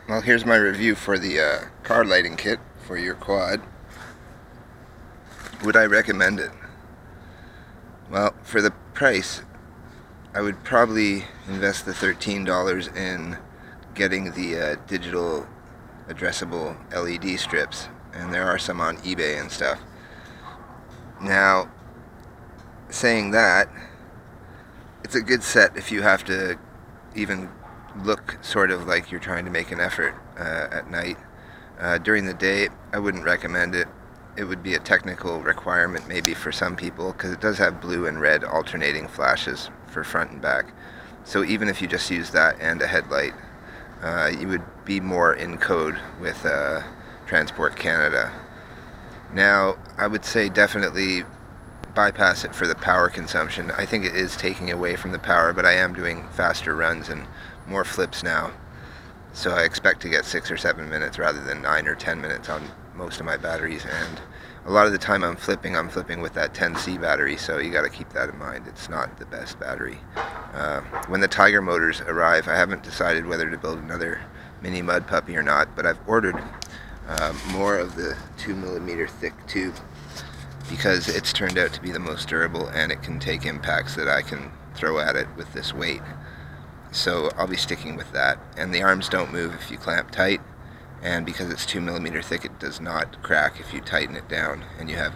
Well, here's my review for the car lighting kit for your quad. Would I recommend it? Well, for the price, I would probably invest the $13 in getting the digital addressable LED strips, and there are some on eBay and stuff. Now, saying that, it's a good set if you have to even look sort of like you're trying to make an effort at night. During the day, I wouldn't recommend it. It would be a technical requirement maybe for some people, because it does have blue and red alternating flashes for front and back. So even if you just use that and a headlight, you would be more in code with Transport Canada. Now, I would say definitely bypass it for the power consumption. I think it is taking away from the power, but I am doing faster runs and more flips now. So I expect to get 6 or 7 minutes rather than 9 or 10 minutes on most of my batteries. And a lot of the time I'm flipping with that 10C battery, so you got to keep that in mind. It's not the best battery. When the Tiger motors arrive, I haven't decided whether to build another mini mud puppy or not, but I've ordered more of the 2mm thick tube, because it's turned out to be the most durable and it can take impacts that I can throw at it with this weight. So I'll be sticking with that. And the arms don't move if you clamp tight, and because it's 2mm thick, it does not crack if you tighten it down and you have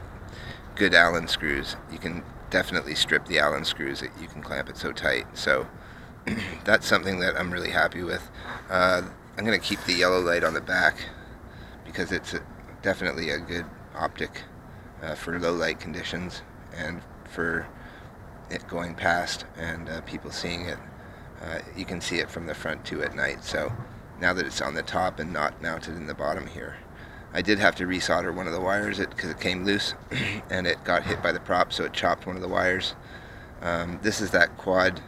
good Allen screws. You can definitely strip the Allen screws that you can clamp it so tight. So that's something that I'm really happy with. I'm going to keep the yellow light on the back because it's definitely a good optic for low light conditions and for it going past and people seeing it. You can see it from the front too at night. So now that it's on the top and not mounted in the bottom here, I did have to resolder one of the wires because it came loose and it got hit by the prop, so it chopped one of the wires. This is that quad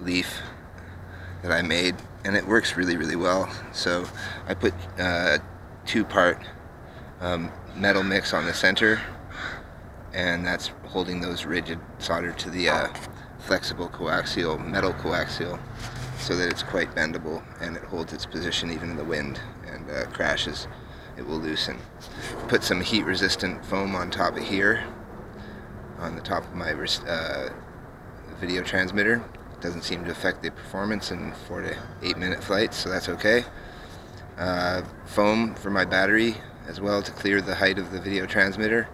leaf that I made, and it works really, really well. So I put 2-part metal mix on the center, and that's holding those rigid soldered to the flexible coaxial, metal coaxial, so that it's quite bendable and it holds its position even in the wind, and crashes, it will loosen. Put some heat resistant foam on top of here, on the top of my video transmitter. Doesn't seem to affect the performance in 4 to 8 minute flights, so that's okay. Foam for my battery as well to clear the height of the video transmitter.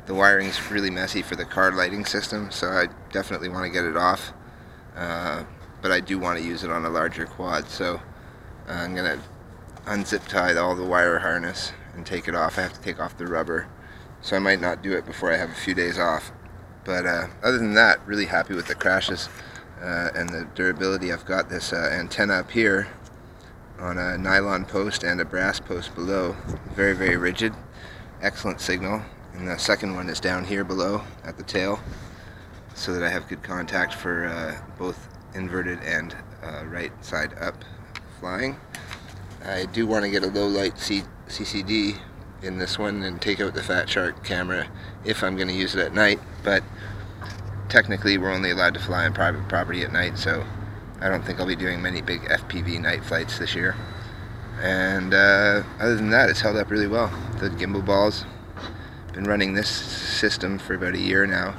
The wiring's really messy for the car lighting system, so I definitely want to get it off. But I do want to use it on a larger quad, so I'm going to unzip tie all the wire harness and take it off. I have to take off the rubber, so I might not do it before I have a few days off. But other than that, really happy with the crashes and the durability. I've got this antenna up here on a nylon post and a brass post below. Very, very rigid. Excellent signal. And the second one is down here below at the tail, so that I have good contact for both inverted and right side up flying. I do want to get a low light CCD in this one and take out the Fat Shark camera if I'm going to use it at night, but technically we're only allowed to fly on private property at night, so I don't think I'll be doing many big FPV night flights this year. And other than that, it's held up really well. The gimbal balls, been running this system for about a year now.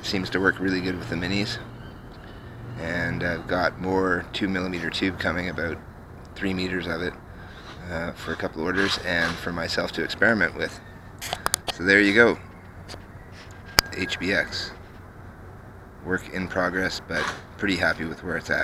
Seems to work really good with the minis. And I've got more 2mm tube coming, about 3 meters of it, for a couple orders and for myself to experiment with. So there you go. HBX. Work in progress, but pretty happy with where it's at.